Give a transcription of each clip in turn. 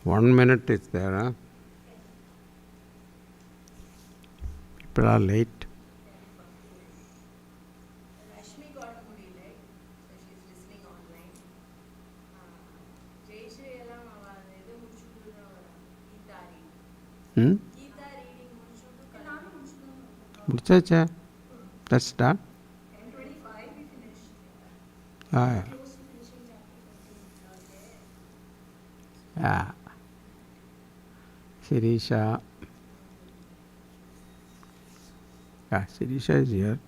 1 minute is there, huh? People are late. முடிச்சாச்சா? That's done. 10:25 we finished. Yeah. Yeah. Sirisha. Yeah, Sirisha is here.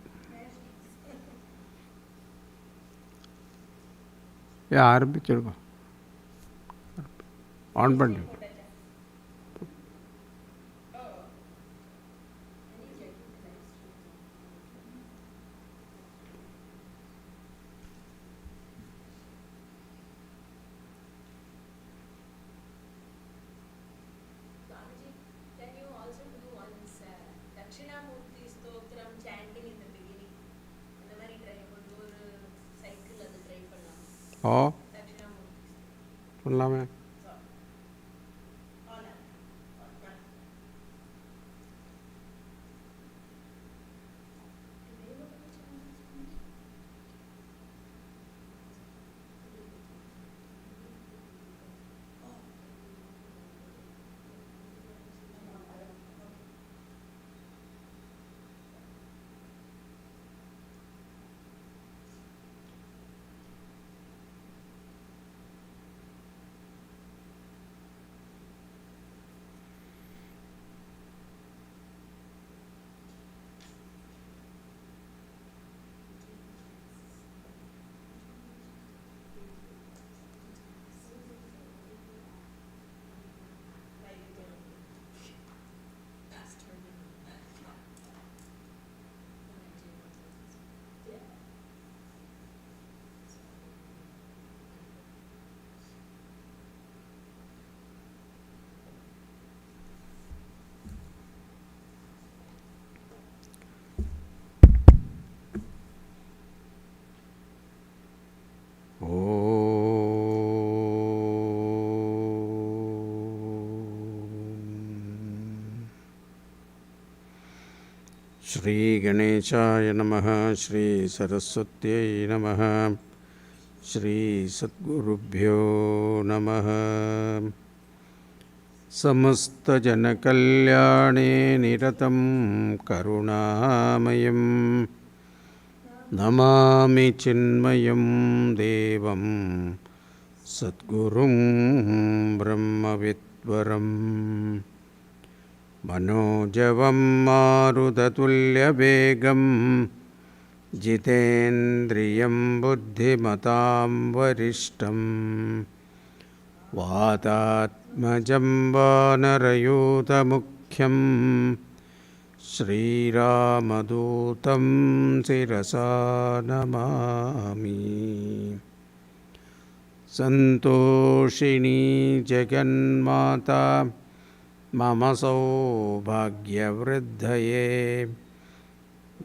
Yeah, ஆரம்பிச்சிருக்கோம். On பண்ணு. ஓ பண்ணலாமே. श्री गणेशाय नमः. श्री सरस्वत्यै नमः. श्री सद्गुरुभ्यो नमः. समस्तजनकल्याणे निरतं करुणामयं नमामि चिन्मयं देवं सद्गुरुं ब्रह्मविद्वरम् मनोजवं मारुततुल्यवेगं जितेन्द्रियं बुद्धिमतां वरिष्ठं वातात्मजं वानरयूथमुख्यं श्रीरामदूतं शिरसा नमामि. सन्तोषिणी जगन्माता मम सौभाग्यवृद्धये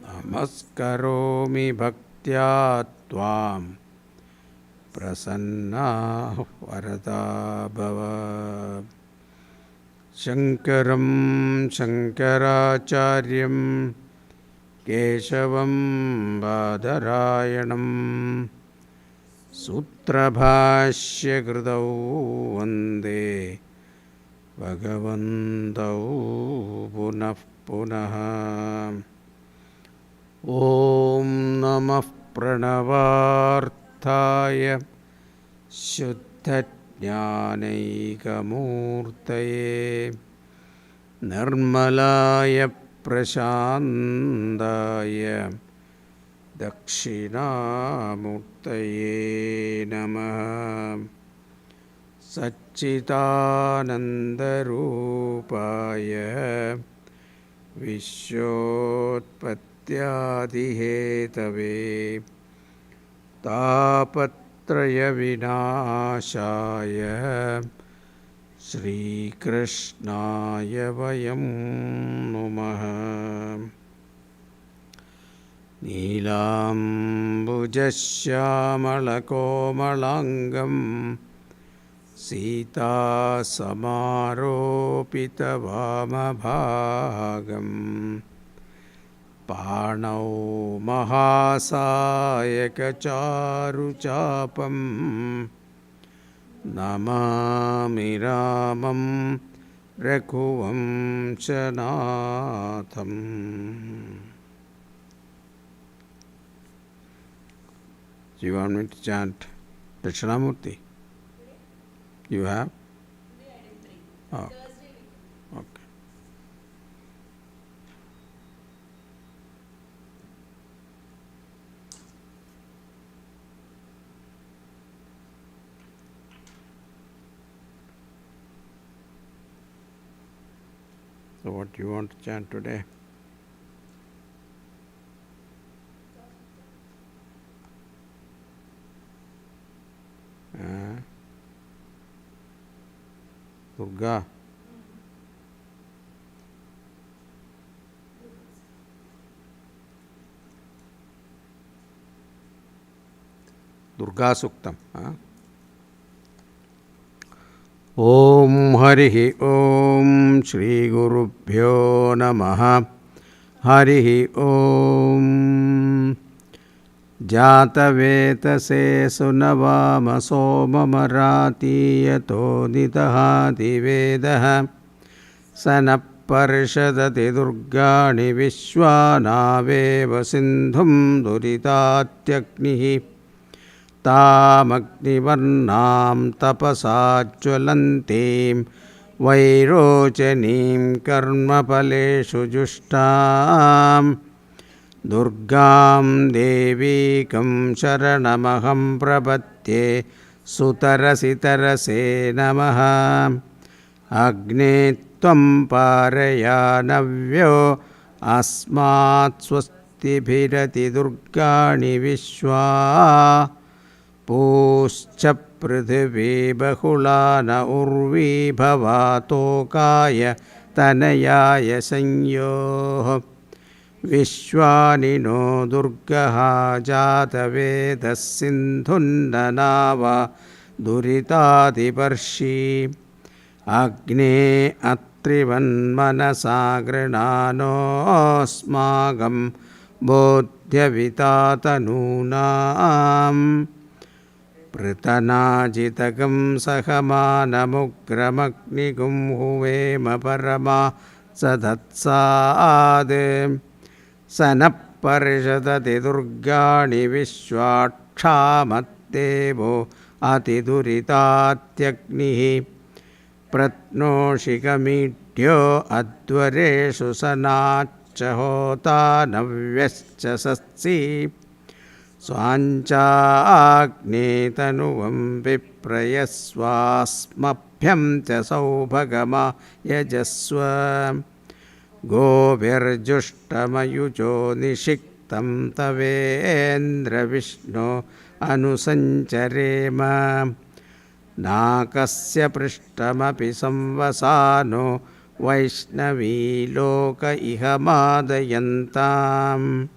नमस्करोमि भक्त्या त्वां प्रसन्ना वरदा भव. शङ्करं शङ्कराचार्यं केशवं बादरायणं सूत्रभाष्यकृतौ वन्दे भगवन्तौ पुनः पुनः. ॐ नमः प्रणवार्थाय शुद्धज्ञानैकमूर्तये निर्मलाय प्रशान्ताय दक्षिणामूर्तये नमः. सच्चिदानन्दरूपाय विश्वोत्पत्त्यादिहेतवे तापत्रयविनाशाय श्रीकृष्णाय वयं नुमः. नीलाम्बुजश्यामलकोमलाङ्गं सीता समारोपितवामभागम् पाणौ महासायकचारुचापं नमामि रामं रघुवंशनाथम्. Do you want me to chant Dakshinamurti? You have? Oh. Okay. So what do you want to chant today? Durga. Durga Suktam. Om Harihi Om Shri Gurubhyo Namaha. Harihi Om Jatavetase Sunavama Somamarati Yato Ditahati Vedaha Sanaparshadati Durgani Vishwanaveva Sindhum Duritatyaknihi Tamagnivarnam tapasajvalantim Vairochanim karmapaleshu jushtam Durgam Devikam Sharanamaham Prapatye Sutarasitarase Namaha Agne Tvam Parayanavyo Asmat Swasti Bhirati Durgani Vishwa Puscha Prithvi Bahulana Urvi Bhavatokaya Tanayaya Sanyoh Vishwanino Durgaha Jatavedas Sindhundanava Duritadiparshi Agne Atrivan Manasagranano Smagam Bodhyavitatanunam Pritanajitakam Sahamanamugramagnikum Huvema Parama Sadatsade Sanaparishadati Durgani Vishwakshamatdevo Atiduritatyaknihi Pratnoshikamidyo Advareshu Sanachahota Navyascha Sassi Swanchagne Tanuvam Viprayaswasmabhyam Cha Saubhagama Yajaswa Govirjushtamayujo Nishiktam Tavendra Vishnu Anusancharema Nakasya Prishtamapi Samvasano Vaishnavi Loka Ihamadayantam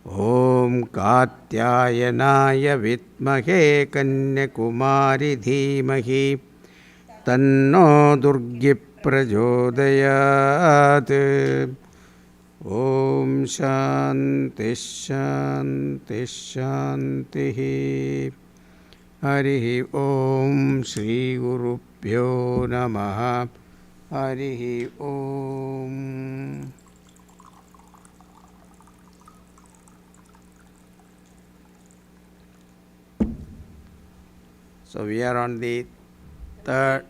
Om Katyayanaya Vitmahe Kanyakumari Dhimahi Tanno Durgi Prachodayat. Om Shanti Shanti Shanti. Harihi Om Shri Gurubhyo Namaha. Harihi Om. So we are on the third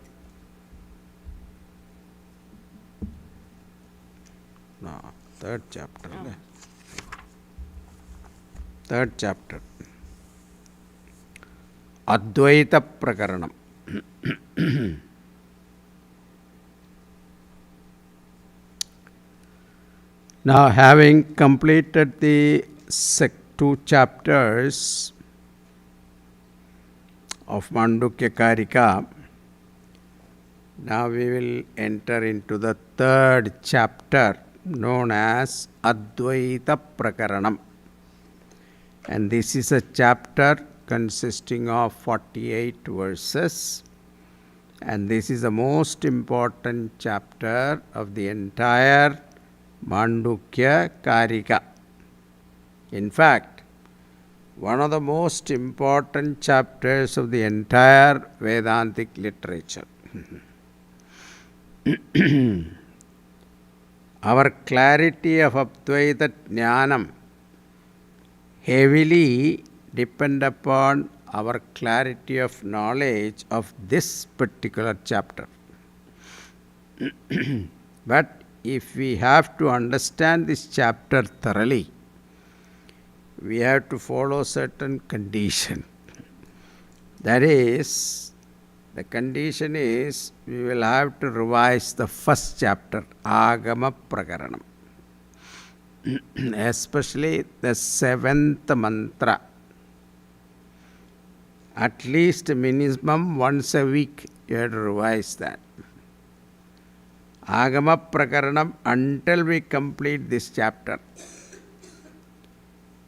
chapter. Third chapter. Advaita Prakaranam. Now, having completed the 2 chapters of Mandukya Karika, now we will enter into the 3rd chapter known as Advaita Prakaranam. And this is a chapter consisting of 48 verses, And this is the most important chapter of the entire Mandukya Karika. In fact, one of the most important chapters of the entire Vedantic literature. Our clarity of Advaita Jnanam heavily depend upon our clarity of knowledge of this particular chapter. But if we have to understand this chapter thoroughly, we have to follow certain condition. That is, the condition is we will have to revise the first chapter, Agama Prakaranam. Especially the 7th mantra. At least minimum once a week you have to revise that. Agama Prakaranam until we complete this chapter.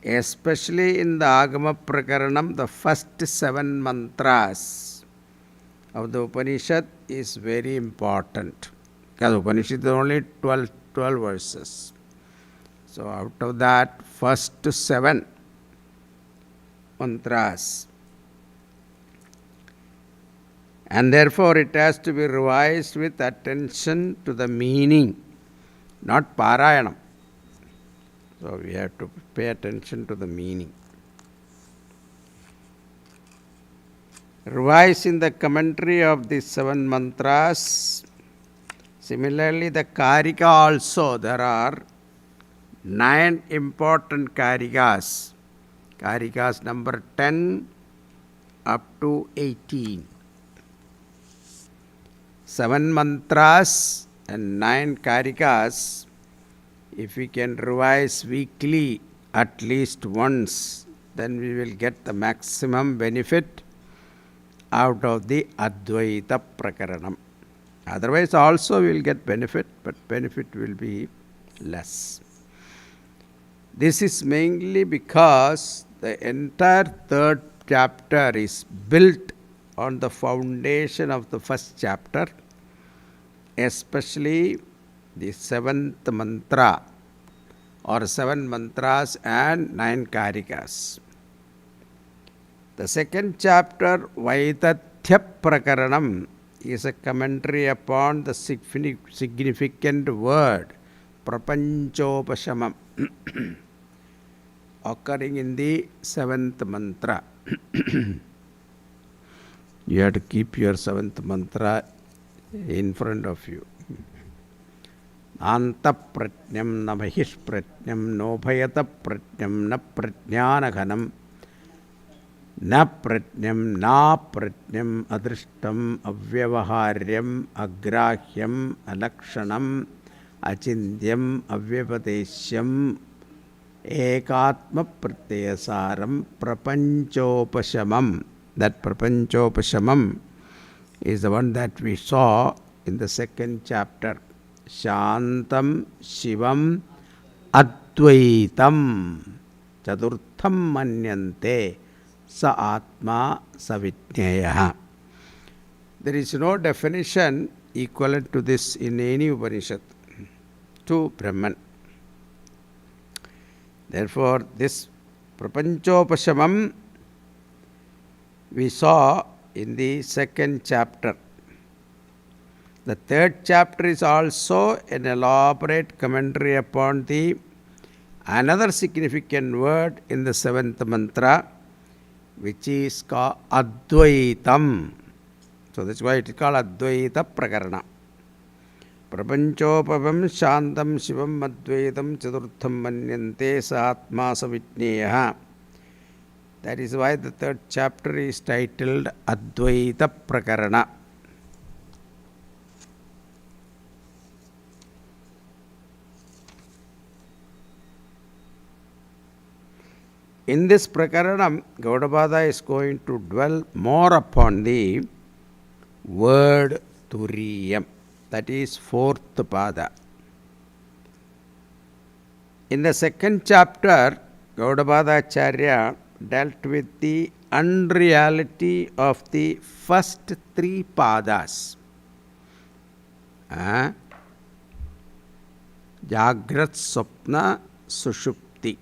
Especially in the Agama Prakaranam, the first 7 mantras of the Upanishad is very important. Because Upanishad is only 12 verses. So out of that, first 7 mantras. And therefore it has to be revised with attention to the meaning, not Parayanam. So we have to pay attention to the meaning. Revise in the commentary of these 7 mantras. Similarly, the Karika also, there are 9 important Karikas. Karikas number 10 up to 18. 7 mantras and 9 Karikas. If we can revise weekly at least once, then we will get the maximum benefit out of the Advaita Prakaranam. Otherwise also we will get benefit, but benefit will be less. This is mainly because the entire 3rd chapter is built on the foundation of the first chapter, especially the 7th mantra or 7 mantras and 9 Karikas. The 2nd chapter, Vaitatya Prakaranam, is a commentary upon the significant word Prapanchopashamam occurring in the 7th mantra. You have to keep your 7th mantra in front of you. Anta pratnyam na mahish pratnyam no bhayata pratnyam na pratnyanaghanam na pratnyam na pratnyam adrishtam avyavaharyam agrahyam alakshanam achindyam avyapadeshyam ekatma pratyasaram prapanchopashamam. That prapanchopashamam is the one that we saw in the 2nd chapter. Shantam Shivam Advaitam Chadurtham Manyante Sa Atma Savijñaya. There is no definition equivalent to this in any Upanishad to Brahman. Therefore, this Prapanchopashamam we saw in the 2nd chapter. The 3rd chapter is also an elaborate commentary upon the another significant word in the 7th mantra, which is called Advaitam. So that's why it is called Advaita Prakarana. Prapanchopamam Shantam Shivam Advaitam Chadurtham Manyante Sa Atma Savijñeyaha. That is why the 3rd chapter is titled Advaita Prakarana. In this Prakaranam, Gaudapada is going to dwell more upon the word Turiyam, that is 4th Pada. In the 2nd chapter, Gaudapada Acharya dealt with the unreality of the first three padas. Jagrat, Swapna, Sushupti.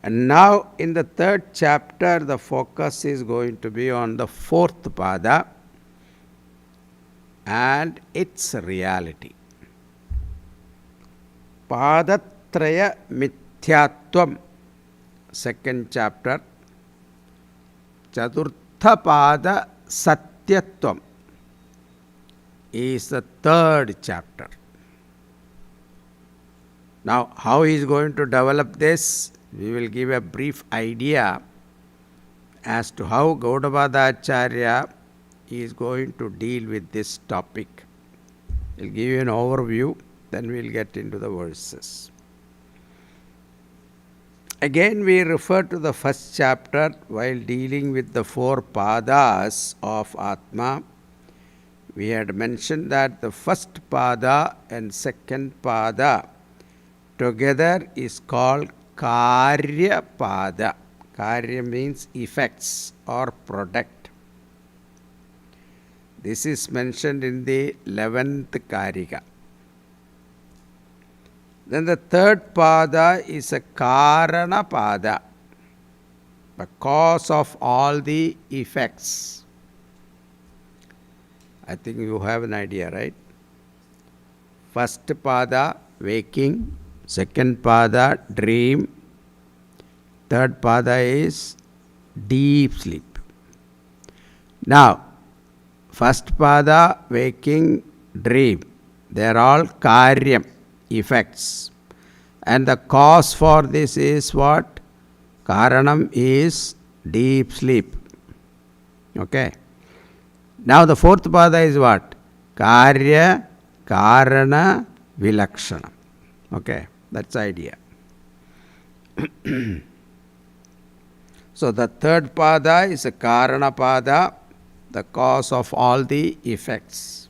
And now in the third chapter, the focus is going to be on the fourth pada and its reality. Padatraya Mithyatvam, second chapter. Chaturtha pada Satyatvam is the third chapter. Now, how he is going to develop this? We will give a brief idea as to how Gaudapada Acharya is going to deal with this topic. He will give you an overview, then we will get into the verses. Again, we refer to the first chapter while dealing with the four padas of Atma. We had mentioned that the first pada and second pada together is called Karya pada. Karya means effects or product. This is mentioned in the 11th Karika. Then the third pada is a Karana pada, the cause of all the effects. I think you have an idea, right? First pada, waking. Second pada, dream. Third pada is deep sleep. Now, first pada, waking, dream. They are all karyam, effects. And the cause for this is what? Karanam is deep sleep. Okay. Now the fourth pada is what? Karya, Karana, Vilakshana. Okay. That's the idea. So the third pada is a Karana pada, the cause of all the effects.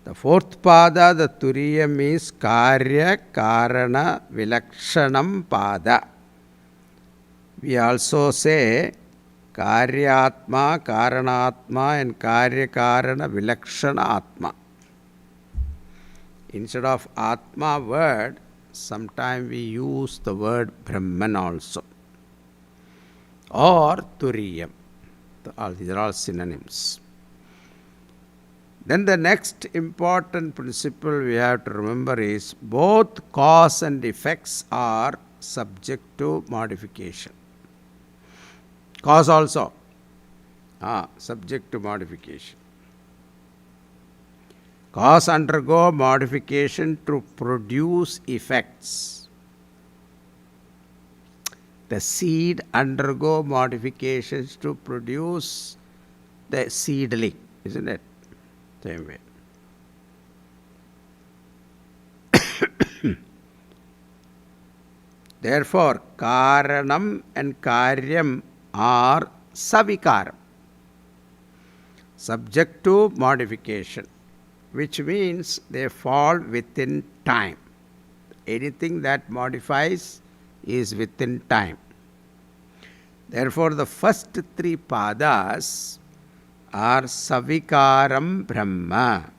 The fourth pada, the Turiyam, is Karya, Karana, Vilakshanam pada. We also say Karyatma, Karanatma and Karya, Karana, Vilakshana Atma. Instead of Atma word, sometimes we use the word Brahman also, or Turiyam. These are all synonyms. Then the next important principle we have to remember is both cause and effects are subject to modification. Cause also, subject to modification. Cause undergo modification to produce effects. The seed undergo modifications to produce the seedling, isn't it? Same way. Therefore, Karanam and Karyam are Savikaram, subject to modification, which means they fall within time. Anything that modifies is within time. Therefore, the first three padas are Savikaram Brahma,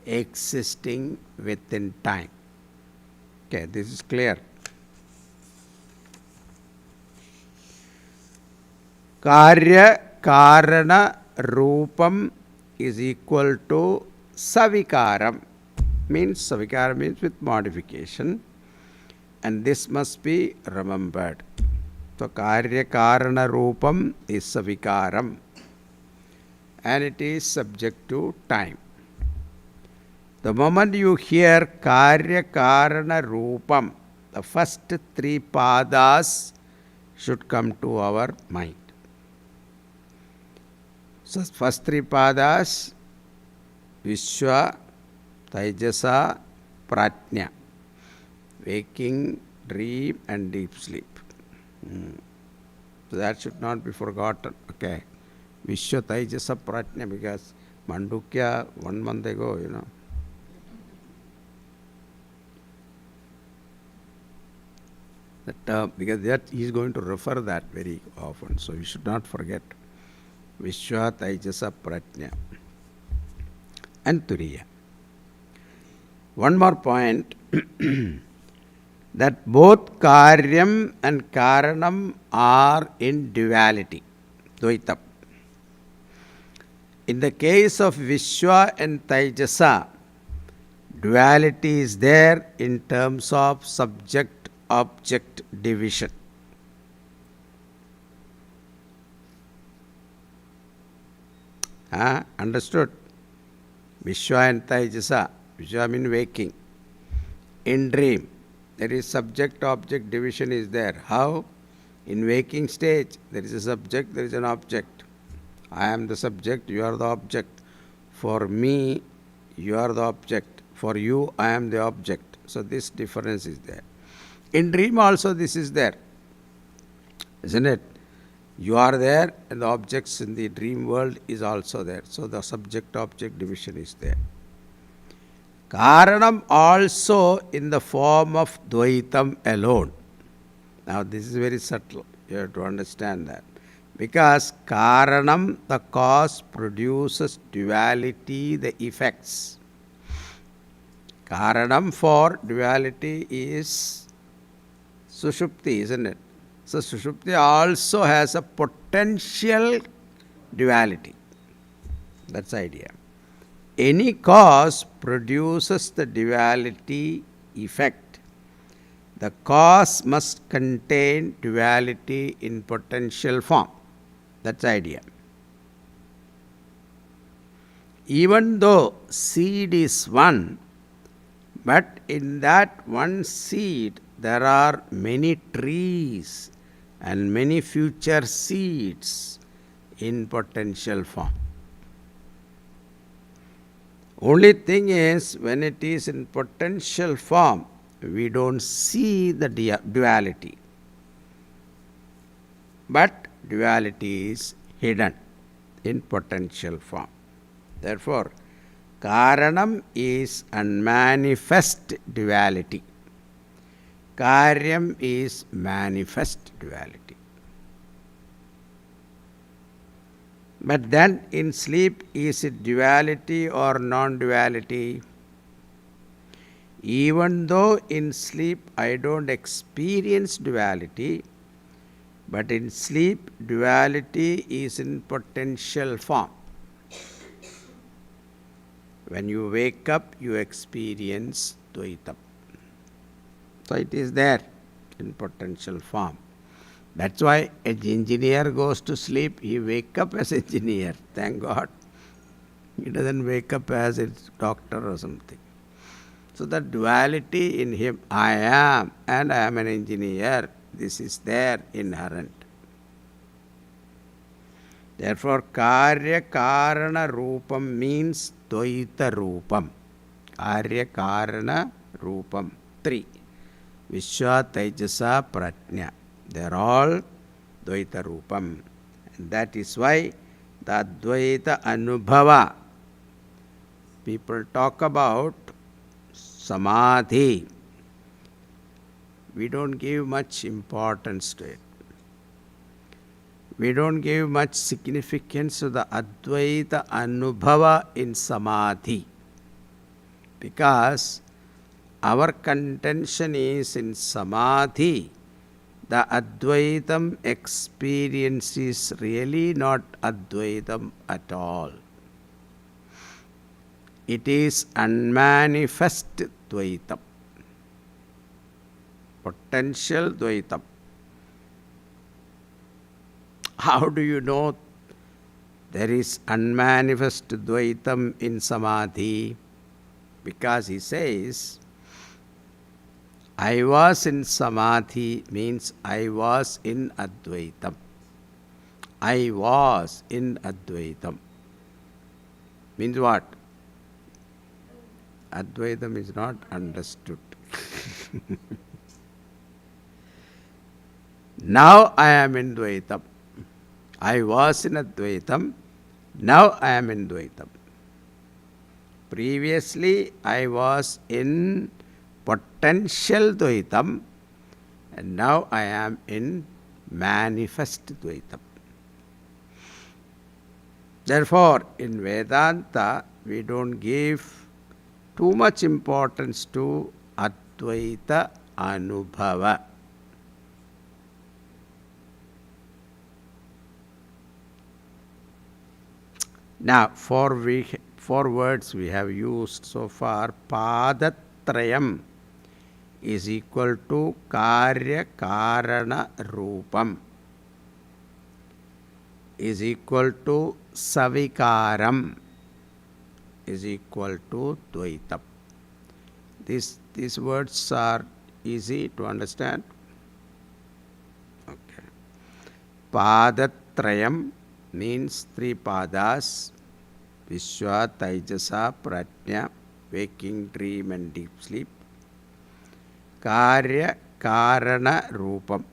existing within time. Okay, this is clear. Karya, Karana, Rupam is equal to Savikaram. Savikaram means with modification. And this must be remembered. So, Karya, Karana, Rupam is Savikaram. And it is subject to time. The moment you hear Karya, Karana, Rupam, the first three padas should come to our mind. So, first three padas, Vishwa, Taijasa, Pratnya, waking, dream and deep sleep. So, that should not be forgotten. Okay. Vishwa, Taijasa, Pratnya, because Mandukya 1 month ago, the term, because that he is going to refer that very often. So we should not forget Vishwa, Taijasa, Pratnya and Turiya. One more point that both Karyam and Karanam are in duality, Dvaitam. In the case of Vishwa and Taijasa, duality is there in terms of subject-object division. Understood? Vishwa and Taijasa. Vishwa means waking. In dream, there is subject-object division is there. How? In waking stage, there is a subject, there is an object. I am the subject, you are the object. For me, you are the object. For you, I am the object. So this difference is there. In dream also this is there. Isn't it? You are there and the objects in the dream world is also there. So the subject-object division is there. Karanam also in the form of Dvaitam alone. Now this is very subtle. You have to understand that. Because Karanam, the cause, produces duality, the effects. Karanam for duality is Sushupti, isn't it? So Sushupti also has a potential duality. That's the idea. Any cause produces the duality effect. The cause must contain duality in potential form. That's the idea. Even though seed is one, but in that one seed there are many trees and many future seeds in potential form. Only thing is, when it is in potential form, we don't see the duality. But duality is hidden in potential form. Therefore, Karanam is unmanifest duality. Karyam is manifest duality. But then in sleep, is it duality or non-duality? Even though in sleep I don't experience duality, but in sleep duality is in potential form. When you wake up, you experience Dvaitam. So it is there in potential form. That's why an engineer goes to sleep, he wakes up as engineer, thank God. He doesn't wake up as a doctor or something. So the duality in him, I am and I am an engineer, this is there inherent. Therefore, Karya Karana Rupam means Dvaita Rupam. Karya Karana Rupam. 3. Vishwa, Taijasa, Pratnya. They are all Dvaita Rupam. And that is why the Advaita Anubhava, people talk about Samadhi. We don't give much importance to it. We don't give much significance to the Advaita Anubhava in Samadhi. Because our contention is in Samadhi, the Advaitam experience is really not Advaitam at all. It is unmanifest Dvaitam. Potential Dvaitam. How do you know there is unmanifest Dvaitam in Samadhi? Because he says, I was in Samadhi means I was in Advaitam. I was in Advaitam. Means what? Advaitam is not understood. Now I am in Dvaitam. I was in Advaitam. Now I am in Dvaitam. Previously I was in potential Dvaitam and now I am in manifest Dvaitam. Therefore, in Vedanta, we don't give too much importance to Advaita Anubhava. Now, four words we have used so far. Padatrayam is equal to Karya Karana Rupam, is equal to Savikaram, is equal to Dvaitam. These words are easy to understand. Okay. Padatrayam means three padas: Vishwa, Taijasa, Prajna, waking, dream and deep sleep. Karya Karana Rupam.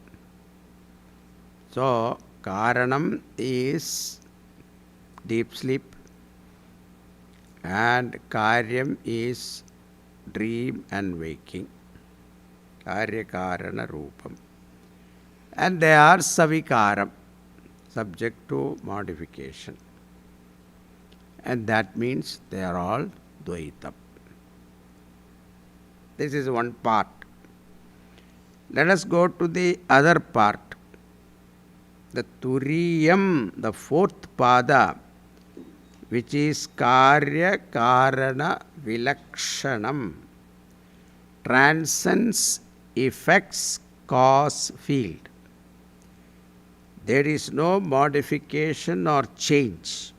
So, Karanam is deep sleep and Karyam is dream and waking. Karya Karana Rupam. And they are Savikaram, subject to modification. And that means they are all Dvaitam. This is one part. Let us go to the other part. The Turiyam, the fourth pada, which is Karya Karana Vilakshanam, transcends effects cause field. There is no modification or change,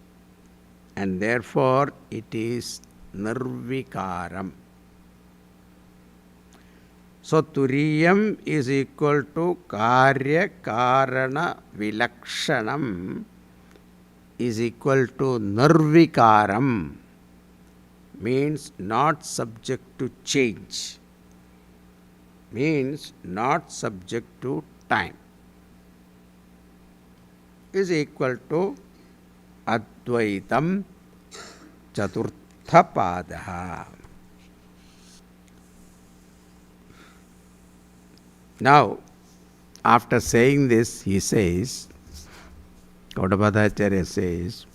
and therefore it is Nirvikaram. So, Turiyam is equal to Karya Karana Vilakshanam is equal to Nirvikaram, means not subject to change, means not subject to time, is equal to Advaitam Chaturtha Padaha. Now, after saying this, he says, Gaudapadacharya says,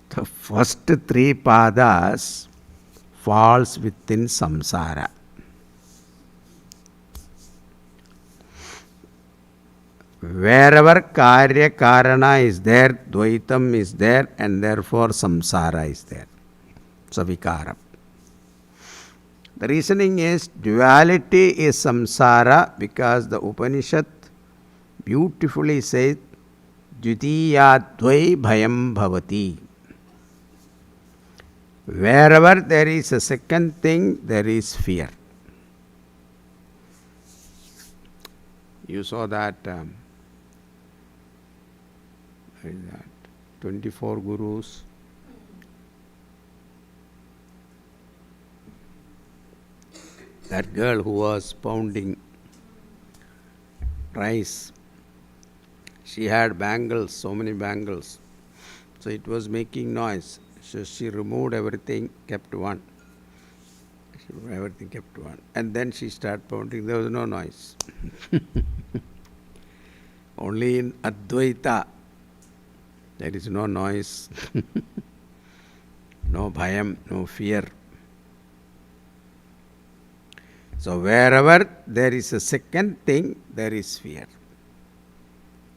the first three padas falls within samsara. Wherever Karya Karana is there, Dvaitam is there, and therefore samsara is there. Savikaram. The reasoning is duality is samsara because the Upanishad beautifully says Dvitiyadvai bhayam bhavati. Wherever there is a second thing, there is fear. You saw that, 24 gurus. That girl who was pounding rice, she had bangles, so many bangles. So it was making noise. So she removed everything, kept one. Everything kept one. And then she started pounding. There was no noise. Only in Advaita, there is no noise, no bhayam, no fear. So wherever there is a second thing, there is fear.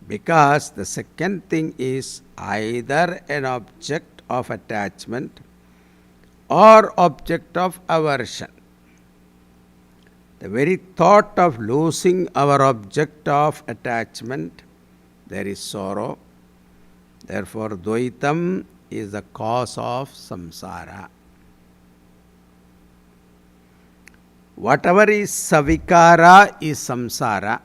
Because the second thing is either an object of attachment or object of aversion. The very thought of losing our object of attachment, there is sorrow. Therefore, Dvaitam is the cause of samsara. Whatever is savikara is samsara.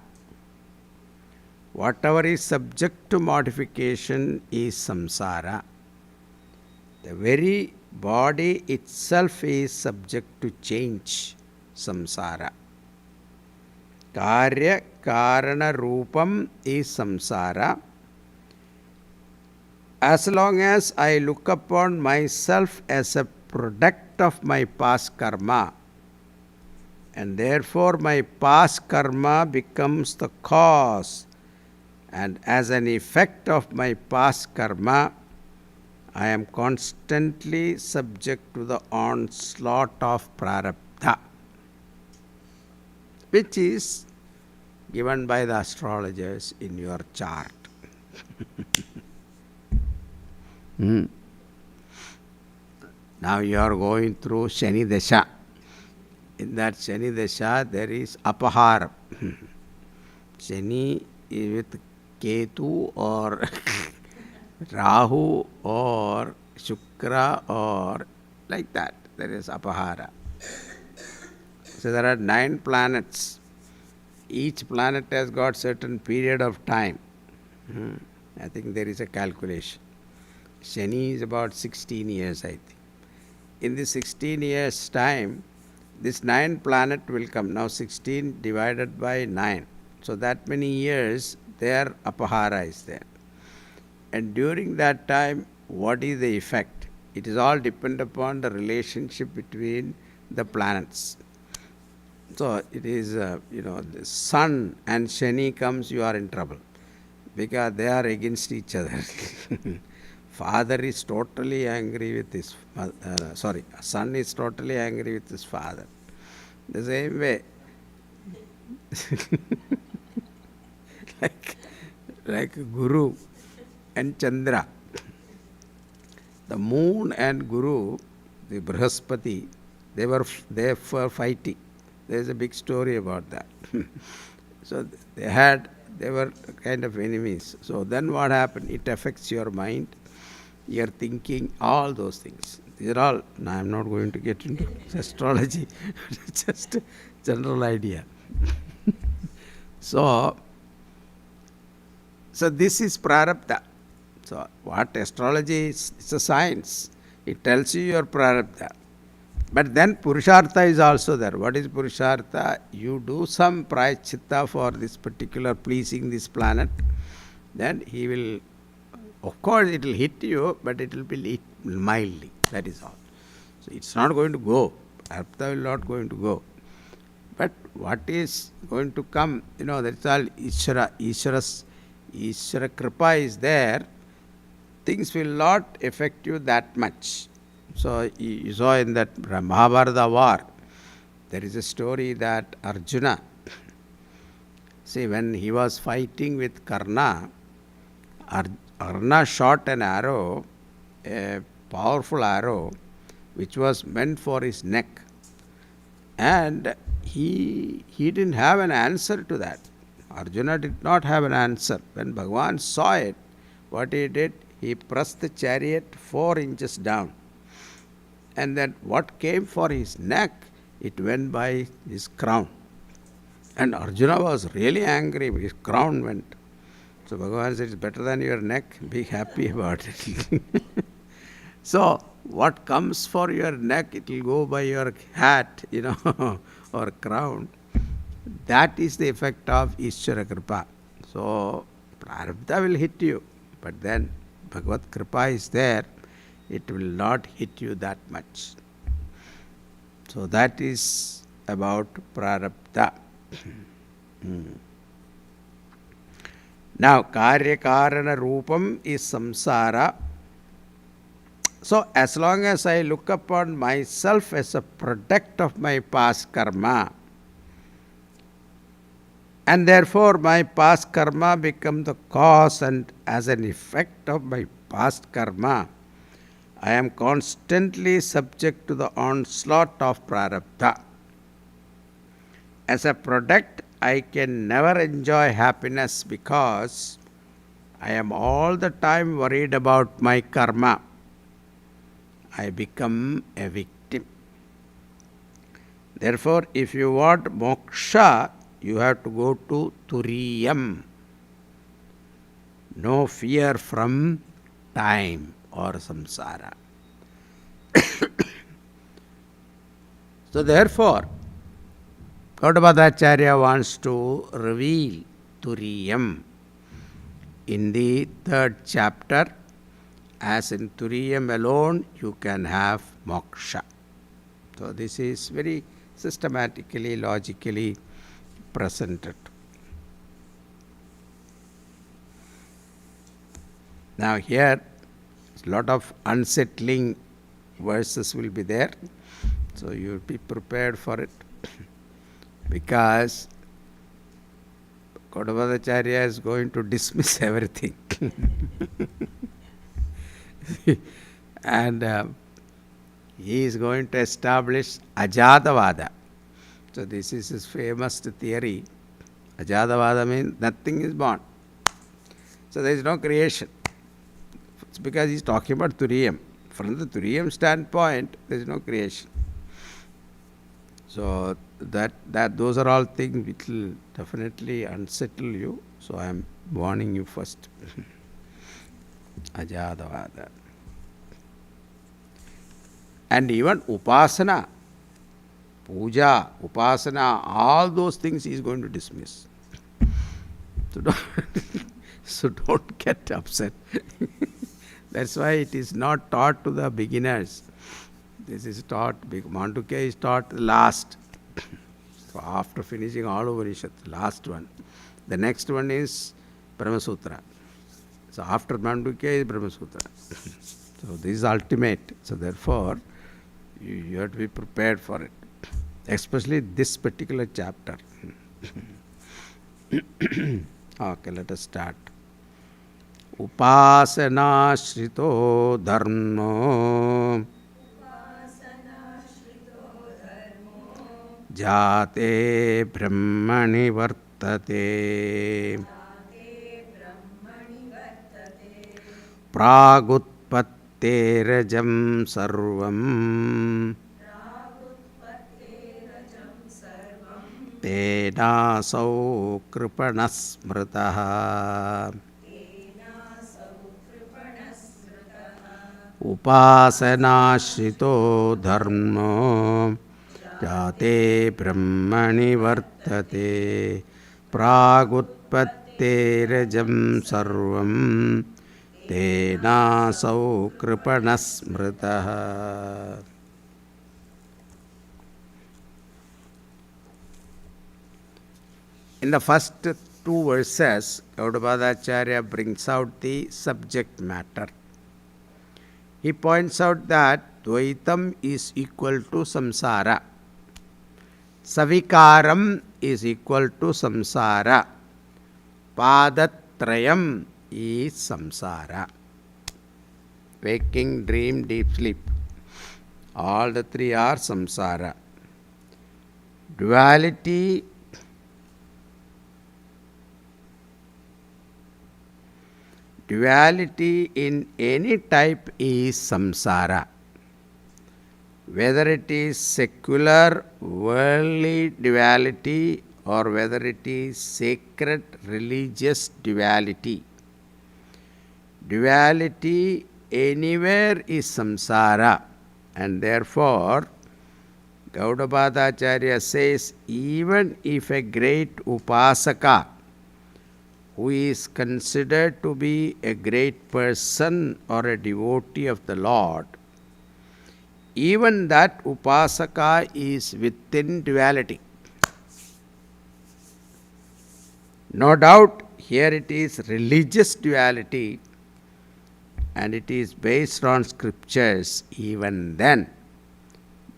Whatever is subject to modification is samsara. The very body itself is subject to change, samsara. Karya Karana Rupam is samsara. As long as I look upon myself as a product of my past karma, and therefore my past karma becomes the cause, and as an effect of my past karma, I am constantly subject to the onslaught of prarabdha, which is given by the astrologers in your chart. Now you are going through Shani Dasha. In that Shani Dasha, there is Apahara. Shani is with Ketu or Rahu or Shukra or like that. There is Apahara. So there are 9 planets. Each planet has got certain period of time. I think there is a calculation. Shani is about 16 years, I think. In the 16 years' time, this 9 planet will come. Now 16 divided by 9. So that many years, their apahara is there. And during that time, what is the effect? It is all depend upon the relationship between the planets. So it is, the sun and Shani comes, you are in trouble, because they are against each other. Father is totally angry with his son is totally angry with his father. The same way, like Guru and Chandra. The moon and Guru, the Brihaspati, they were fighting. There is a big story about that. So they were kind of enemies. So then what happened? It affects your mind, your thinking, all those things. These are all, now I am not going to get into astrology, just a general idea. So this is prarabdha. So what astrology is, it's a science. It tells you your prarabdha. But then Purushartha is also there. What is Purushartha? You do some prayachita for this particular pleasing this planet, then he will, of course it will hit you, but it will be hit mildly. That is all. So it's not going to go. Prarabdha will not going to go. But what is going to come, that's all Ishvara. Ishvara Kripa is there. Things will not affect you that much. So you saw in that Mahabharata war, there is a story that Arjuna, see, when he was fighting with Karna, Karna shot an arrow, a powerful arrow, which was meant for his neck. And he didn't have an answer to that. Arjuna did not have an answer. When Bhagavan saw it, what he did, he pressed the chariot 4 inches down. And then what came for his neck, it went by his crown. And Arjuna was really angry, his crown went. So Bhagavan said, it's better than your neck, be happy about it. So what comes for your neck, it will go by your hat, or crown. That is the effect of Ishvara Kripa. So Prarabdha will hit you, but then Bhagavad Kripa is there. It will not hit you that much. So that is about prarabdha. Now, karya karana rupam is samsara. So as long as I look upon myself as a product of my past karma, and therefore my past karma become the cause, and as an effect of my past karma, I am constantly subject to the onslaught of prarabdha. As a product, I can never enjoy happiness because I am all the time worried about my karma. I become a victim. Therefore, if you want moksha, you have to go to turiyam. No fear from time or samsara. So therefore, Gaudapadacharya wants to reveal Turiyam in the 3rd chapter. As in Turiyam alone, you can have moksha. So this is very systematically, logically presented. Now here, a lot of unsettling verses will be there, so you will be prepared for it, because Gaudapadacharya is going to dismiss everything. And he is going to establish Ajatavada. So this is his famous theory. Ajatavada means nothing is born. So there is no creation. It's because he is talking about Turiyam. From the Turiyam standpoint, there is no creation. So those are all things which will definitely unsettle you. So I am warning you first. Ajatavada. And even Upasana, Puja, Upasana, all those things he is going to dismiss. So don't get upset. That's why it is not taught to the beginners. This is taught, Mandukya is taught last. So after finishing all Upanishad, last one. The next one is Brahma Sutra. So after Mandukya is Brahma Sutra. So this is ultimate. So therefore, you have to be prepared for it. Especially this particular chapter. Okay, let us start. Upasana Shrito Dharmo Jate Brahmani Vartate Pragutpatterajam Sarvam Tenasau Kripanasmritaha Upasana-shrito dharmo jate brahmani vartate pragutpatterajam sarvam tenasau kripanasmritaha. In the first two verses, Gaudapadacharya brings out the subject matter. He points out that Dvaitam is equal to samsara. Savikaram is equal to samsara. Padatrayam is samsara. Waking, dream, deep sleep. All the three are samsara. Duality in any type is samsara. Whether it is secular, worldly duality, or whether it is sacred, religious duality. Duality anywhere is samsara, and therefore Gaudapadacharya says, even if a great upasaka, who is considered to be a great person or a devotee of the Lord, even that upasaka is within duality. No doubt here it is religious duality, and it is based on scriptures. Even then,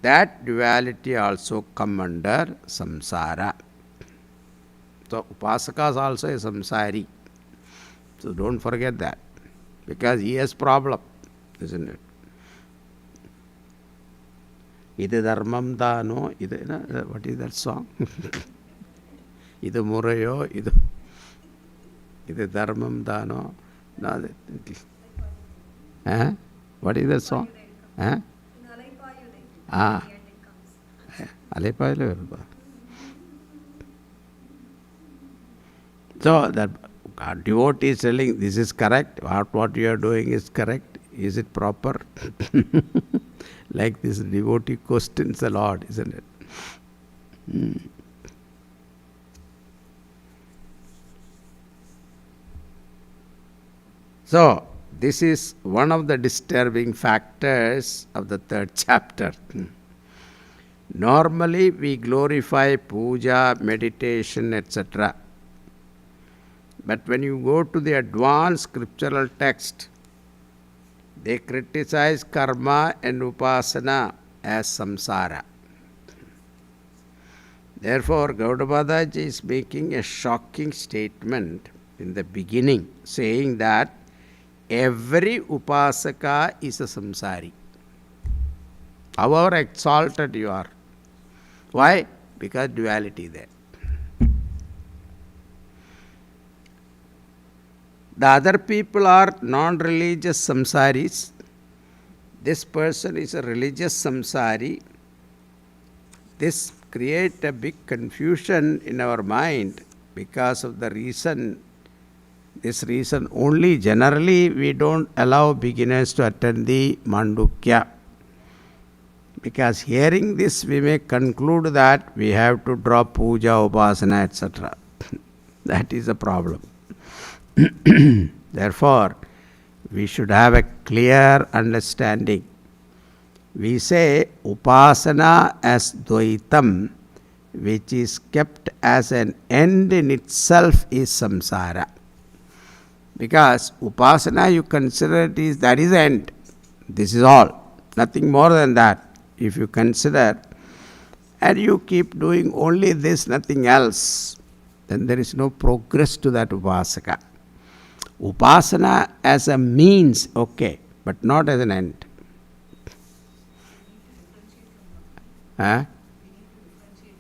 that duality also come under samsara. So upasaka is also a samsari. So don't forget that, because he has problem, isn't it? Idu dharmam dano, what is that song? Idu murayo, idu dharmam dano. No, what is that song? Alepayule. So that devotee is telling, this is correct, what you are doing is correct, is it proper? Like this devotee questions the Lord, isn't it? So this is one of the disturbing factors of the third chapter. Normally we glorify puja, meditation, etc. But when you go to the advanced scriptural text, they criticize karma and upasana as samsara. Therefore, Gaudapadaji is making a shocking statement in the beginning, saying that every upasaka is a samsari. However exalted you are. Why? Because duality there. The other people are non-religious samsaris. This person is a religious samsari. This creates a big confusion in our mind because of the reason. This reason only generally we don't allow beginners to attend the Mandukya. Because hearing this we may conclude that we have to drop puja, upasana, etc. That is a problem. Therefore, we should have a clear understanding. We say upasana as dvaitam, which is kept as an end in itself, is samsara. Because upasana you consider that is the end. This is all. Nothing more than that. If you consider and you keep doing only this, nothing else, then there is no progress to that upasaka. Upasana as a means, okay, but not as an end.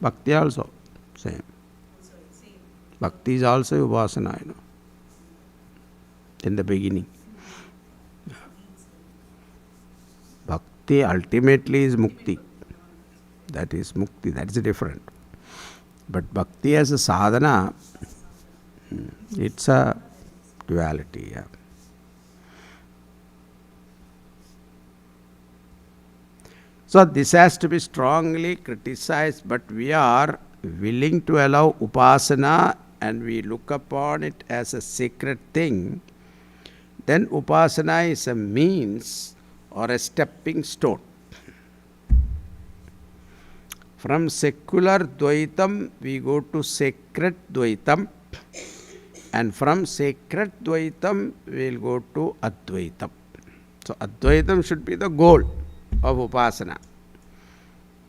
Bhakti also, same. Bhakti is also upasana, in the beginning. Bhakti ultimately is mukti. That is mukti, that is different. But bhakti as a sadhana, it's a duality. Yeah. So this has to be strongly criticized, but we are willing to allow upasana and we look upon it as a sacred thing. Then upasana is a means or a stepping stone. From secular dvaitam we go to sacred dvaitam, and from sacred dvaitam we will go to advaitam. So advaitam should be the goal of upasana.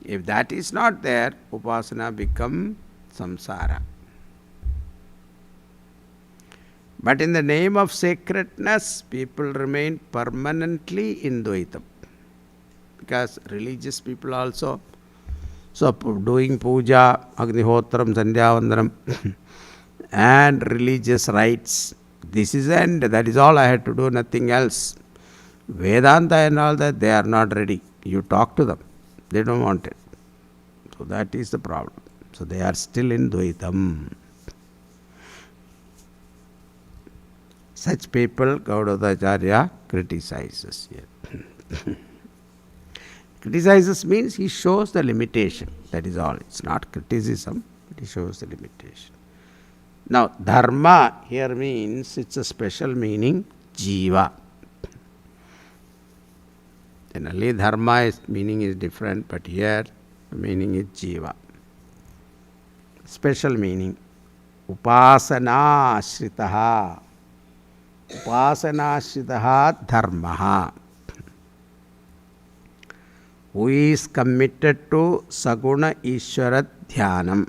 If that is not there, upasana becomes samsara. But in the name of sacredness, people remain permanently in dvaitam. Because religious people also, so doing puja, agnihotram, sandhyavandanam, and religious rites, this is the end. That is all I had to do, nothing else. Vedanta and all that, they are not ready. You talk to them, they don't want it. So that is the problem. So they are still in dvaitam. Such people Gaudapacharya criticizes here. Criticizes means he shows the limitation. That is all. It's not criticism, but he shows the limitation. Now, dharma here means, it's a special meaning, jiva. Generally, dharma meaning is different, but here the meaning is jiva. Special meaning, upasana ashritaha. Upasana ashritaha dharmaha. Who is committed to saguna Ishvara dhyanam.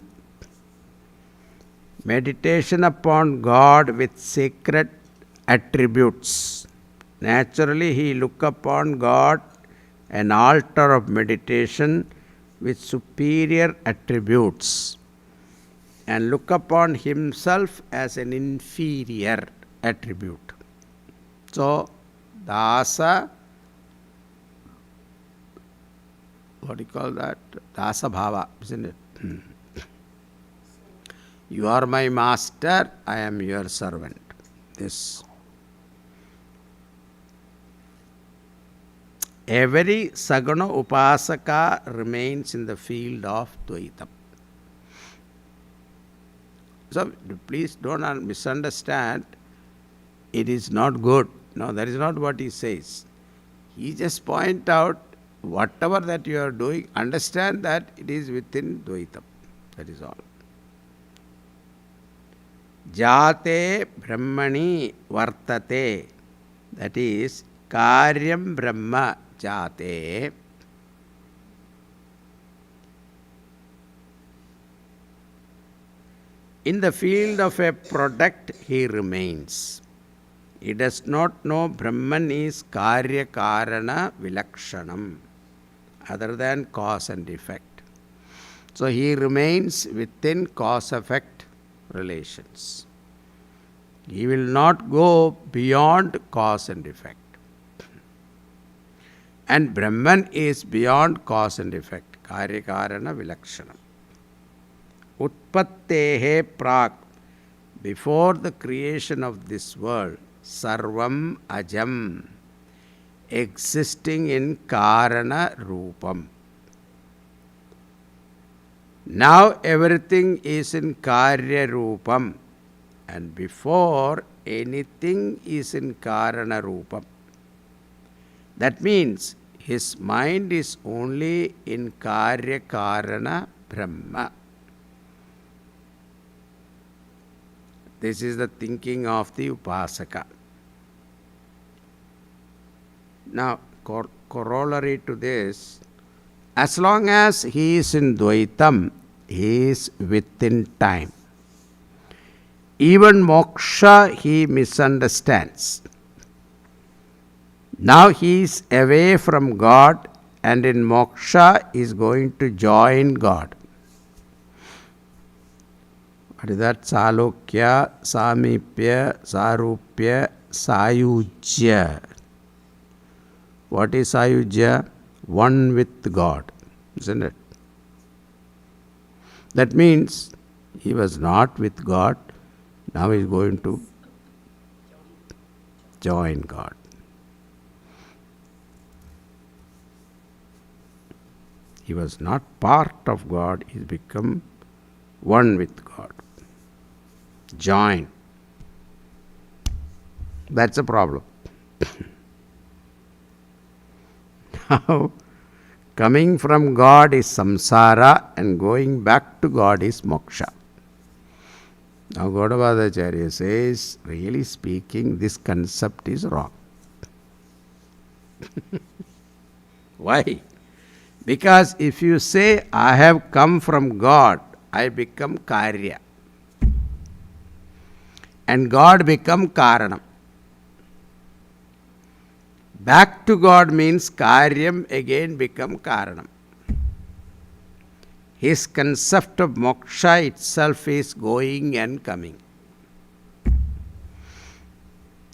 Meditation upon God with sacred attributes. Naturally, he look upon God, an altar of meditation with superior attributes, and look upon himself as an inferior attribute. So, dasa, what do you call that? Dasa bhava, isn't it? You are my master, I am your servant. This. Every saguna upasaka remains in the field of dvaitam. So please don't misunderstand. It is not good. No, that is not what he says. He just point out whatever that you are doing, understand that it is within Dvaitam. That is all. Jate Brahmani Vartate. That is Karyam Brahma Jate. In the field of a product, he remains. He does not know Brahman is Karya Karana Vilakshanam, other than cause and effect. So he remains within cause-effect relations. He will not go beyond cause and effect. And Brahman is beyond cause and effect. Karya Karana Vilakshanam. Utpattehe prak. Before the creation of this world, Sarvam Ajam, existing in Karana Rupam. Now everything is in Karya Rupam, and before anything is in Karana Rupam. That means his mind is only in Karya Karana Brahma. This is the thinking of the Upasaka. Now, corollary to this, as long as he is in Dvaitam, he is within time. Even moksha he misunderstands. Now he is away from God, and in moksha is going to join God. What is that? Salokya, Samipya, Sarupya, Sayujya. What is Sayujya? One with God, isn't it? That means he was not with God, now he is going to join God. He was not part of God, he has become one with God. Join. That's a problem. Now, coming from God is samsara and going back to God is moksha. Now, Gaudavadacharya says, really speaking, this concept is wrong. Why? Because if you say, I have come from God, I become Karya. And God become Karanam. Back to God means Karyam again become Karanam. His concept of moksha itself is going and coming.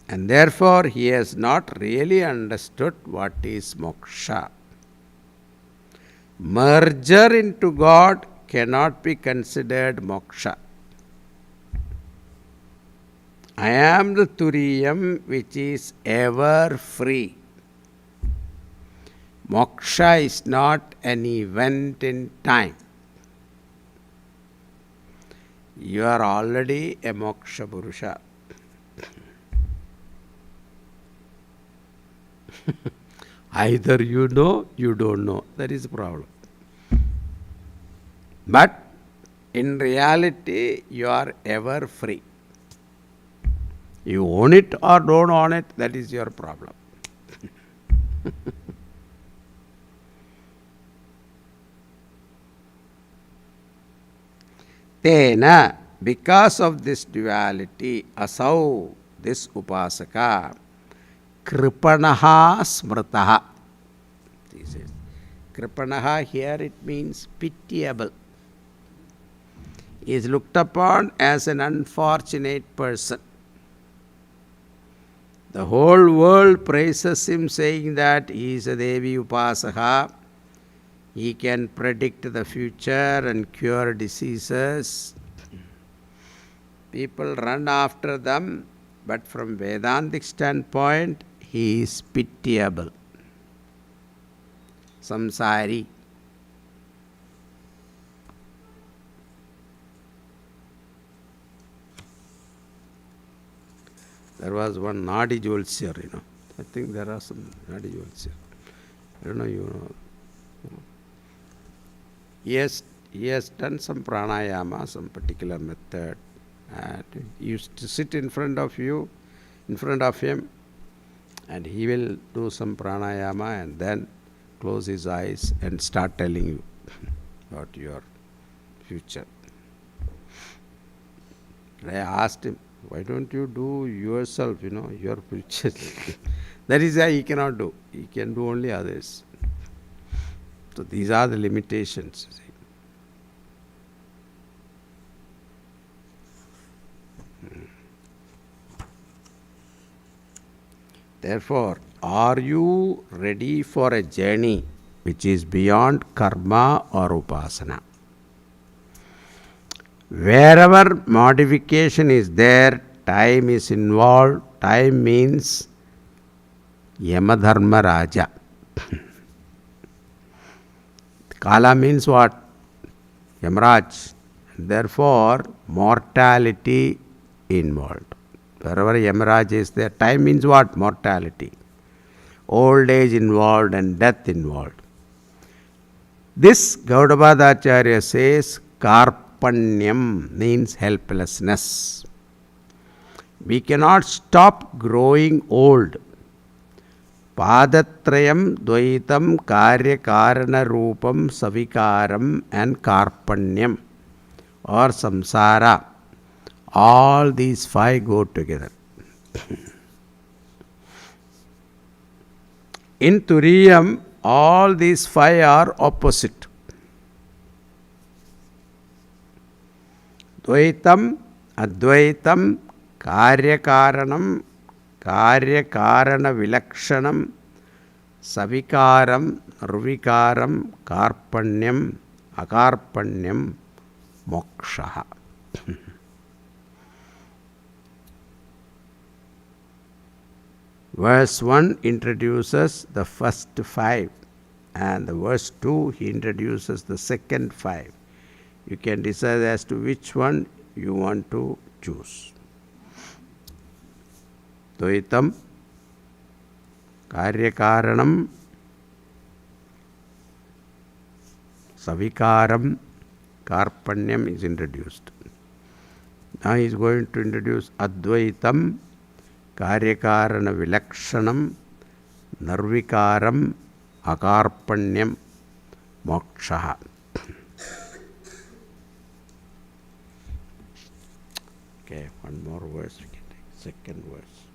And therefore he has not really understood what is moksha. Merger into God cannot be considered moksha. I am the Turiyam which is ever free. Moksha is not an event in time. You are already a moksha purusha. Either you know, you don't know. That is the problem. But in reality, you are ever free. You own it or don't own it, that is your problem. Tena, because of this duality, asau, this upasaka, kripanaha smrtaha. He says, kripanaha here it means pitiable. He is looked upon as an unfortunate person. The whole world praises him, saying that he is a Devi Upasaka. He can predict the future and cure diseases. People run after them, but from Vedantic standpoint, he is pitiable. Samsari. There was one Nadi Jolsir, I think there are some Nadi Jolsir. I don't know, you know. He has done some pranayama, some particular method, and he used to sit in front of you, in front of him, and he will do some pranayama and then close his eyes and start telling you about your future. I asked him, why don't you do yourself, your future? That is why he cannot do. He can do only others. So these are the limitations. See. Therefore, are you ready for a journey which is beyond karma or upasana? Wherever modification is there, time is involved. Time means Yamadharma Raja. Kala means what? Yamaraj. Therefore, mortality involved. Wherever Yamaraj is there, time means what? Mortality. Old age involved and death involved. This Gaudapadacharya says Karpanyam means helplessness. We cannot stop growing old. Padatrayam, Dvaitam, Karya Karana Rupam, Savikaram and Karpanyam or Samsara. All these five go together. In Turiyam, all these five are opposite. Dvaitam, Advaitam, Karyakaranam, Karyakarana Vilakshanam, Savikaram, Ruvikaram, Karpanyam, Akarpanyam, Moksha. Verse 1 introduces the first five, and the verse 2 he introduces the second five. You can decide as to which one you want to choose. Dvaitam, Karyakaranam, Savikaram, Karpanyam is introduced. Now he is going to introduce Advaitam, Karyakarana Vilakshanam, Narvikaram, Akarpanyam, Moksha. Okay, one more verse we can take. Second verse.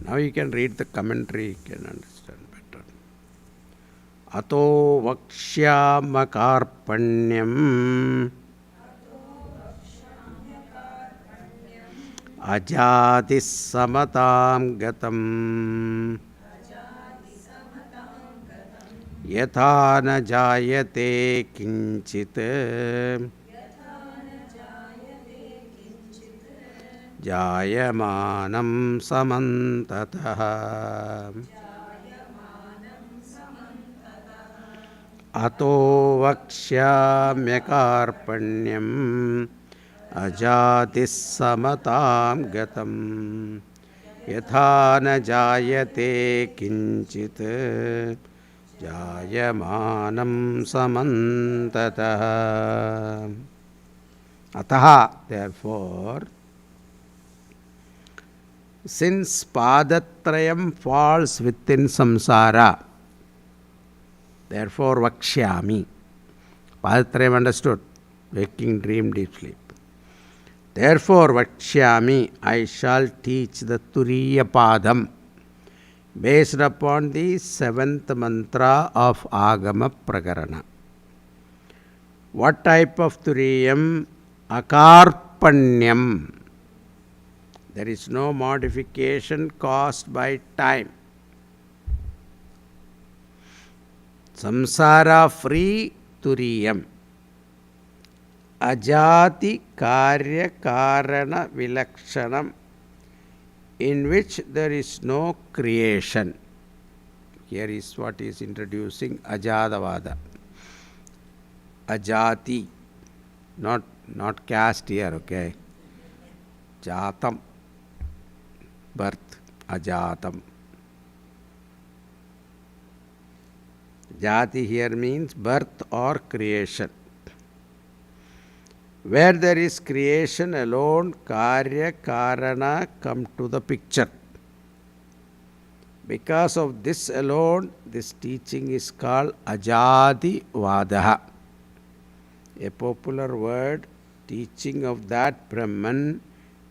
Now you can read the commentary, you can understand better. Ato vakshyamakarpanyam ajati samatam gatam yatha na jayate kinchit jayamanam samantatah. Ato vakshyamyakarpanyam ajatis samatam gatam yatha na jayate kinchit jayamanam samantatah. Ataha, therefore, since Padatrayam falls within samsara, therefore vakshyami. Padatrayam understood, waking, dream, deep sleep. Therefore vakshyami, I shall teach the Turiya Padam based upon the seventh mantra of Agama Prakarana. What type of Turiyam? Akarpanyam. There is no modification caused by time. Samsara free Turiyam. Ajati Karya Karana Vilakshanam, in which there is no creation. Here is what is introducing Ajadavada. Ajati, not caste here, okay? Jatam, birth, ajatam. Jati here means birth or creation. Where there is creation alone, karya, karana come to the picture. Because of this alone, this teaching is called Ajadi Vadaha. A popular word teaching of that Brahman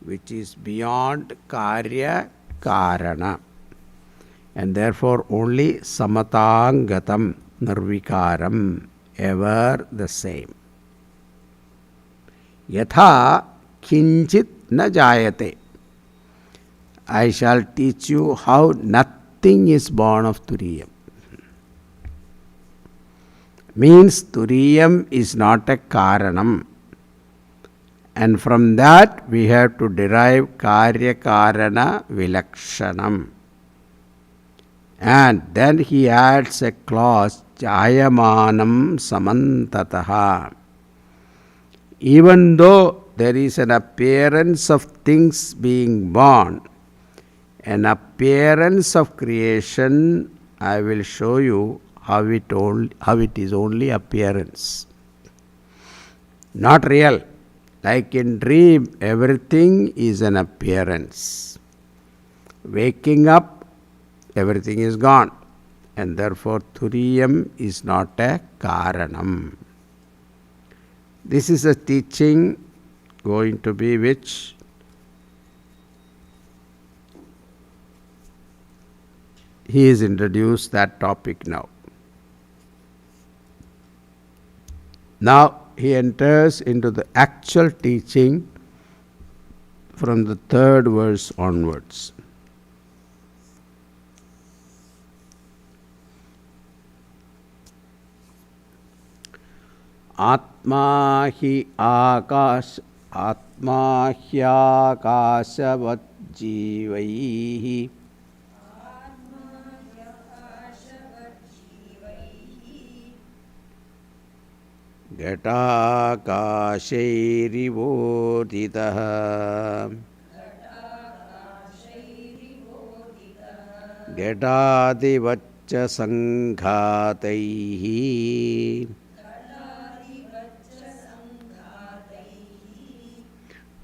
which is beyond Karya Karana. And therefore only Samatangatam Nirvikaram, ever the same. Yatha Kinchit na Jayate. I shall teach you how nothing is born of Turiyam. Means Turiyam is not a Karanam. And from that we have to derive Karya Karana Vilakshanam. And then he adds a clause, Jayamanam Samantataha. Even though there is an appearance of things being born, an appearance of creation, I will show you how it is only appearance. Not real. Like in dream, everything is an appearance. Waking up, everything is gone. And therefore, Turiyam is not a Karanam. This is a teaching going to be which he has introduced that topic now. Now he enters into the actual teaching from the third verse onwards. Atma hi akashavat jivaihi Ghatakashairivoditaha Ghatadivaccha sanghataihi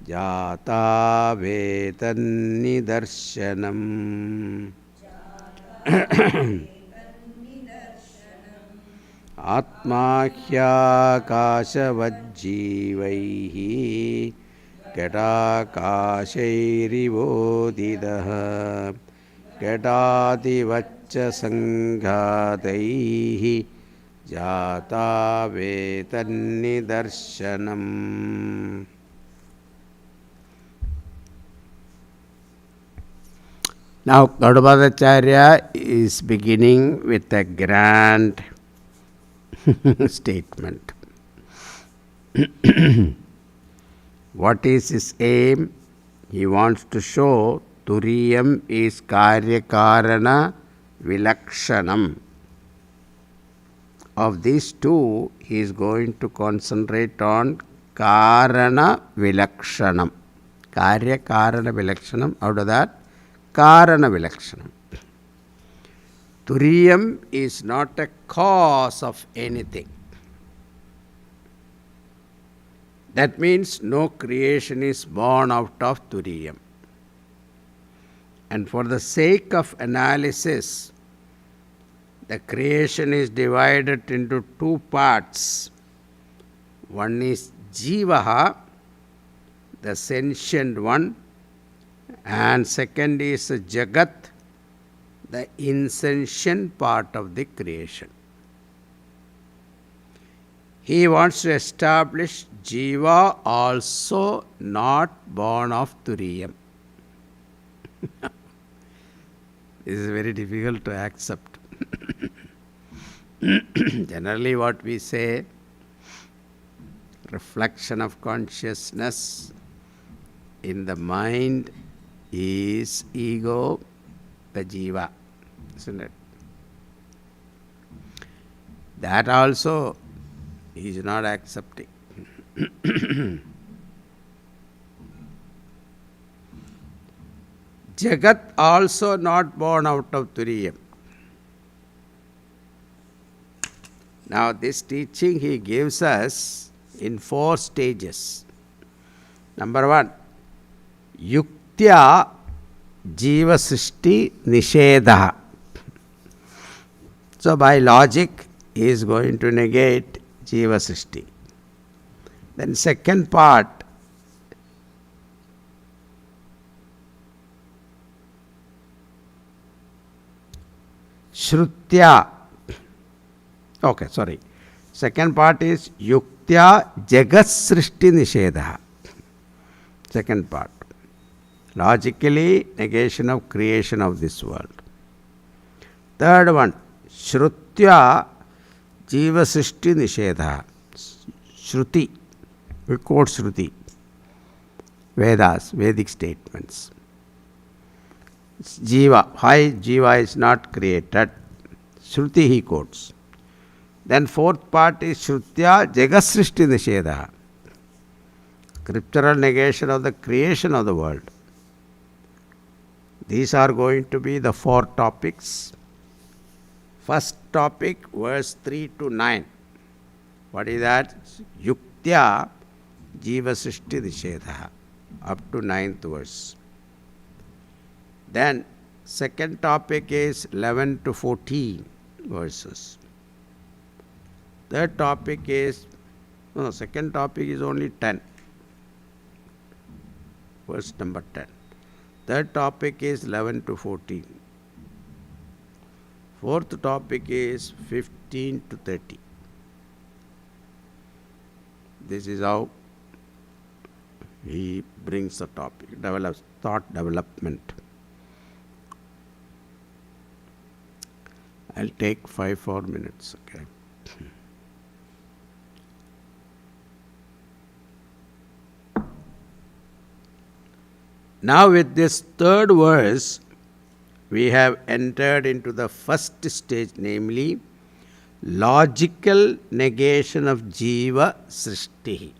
Jata vetannidarshanam Atmahyakashavajjivaihi Ghatakashairivodidaha Ghatadivaccha sanghataihi Jata vetannidarshanam. Now, Gaudapadacharya is beginning with a grand statement. What is his aim? He wants to show Turiyam is Karya Karana Vilakshanam. Of these two, he is going to concentrate on Karana Vilakshanam. Karya Karana Vilakshanam. Out of that, Karana Vilakshanam. Turiyam is not a cause of anything. That means no creation is born out of Turiyam. And for the sake of analysis, the creation is divided into two parts. One is Jivaha, the sentient one, and second is Jagat, the insentient part of the creation. He wants to establish Jiva also not born of Turiyam. This is very difficult to accept. Generally what we say, reflection of consciousness in the mind is ego, the Jiva, isn't it? That also he is not accepting. Jagat also not born out of Turiyam. Now this teaching he gives us in 4 stages. Number 1, Yuktya Jiva Srishti Nishedha. So by logic he is going to negate Jiva Srishti. Then second part, Shrutya. Okay, sorry. Second part is Yuktya Jagat Srishti Nishedha. Second part. Logically, negation of creation of this world. Third one, Shrutya Jiva Srishti Nishedha. Shruti. We quote Shruti. Vedas, Vedic statements. Jiva. Why Jiva is not created? Shruti he quotes. Then fourth part is Shrutya Jagat Srishti Nishedha. Scriptural negation of the creation of the world. These are going to be the 4 topics. First topic, verse 3 to 9. What is that? Yuktya Jiva Srishti Nishedha. Up to 9th verse. Then second topic is 11 to 14 verses. Third topic is, no, second topic is only 10. Verse number 10. Third topic is 11 to 14. Fourth topic is 15 to 30. This is how he brings the topic, develops thought development. I'll take 5-4 minutes, okay. Now with this third verse, we have entered into the first stage, namely logical negation of Jiva Srishti.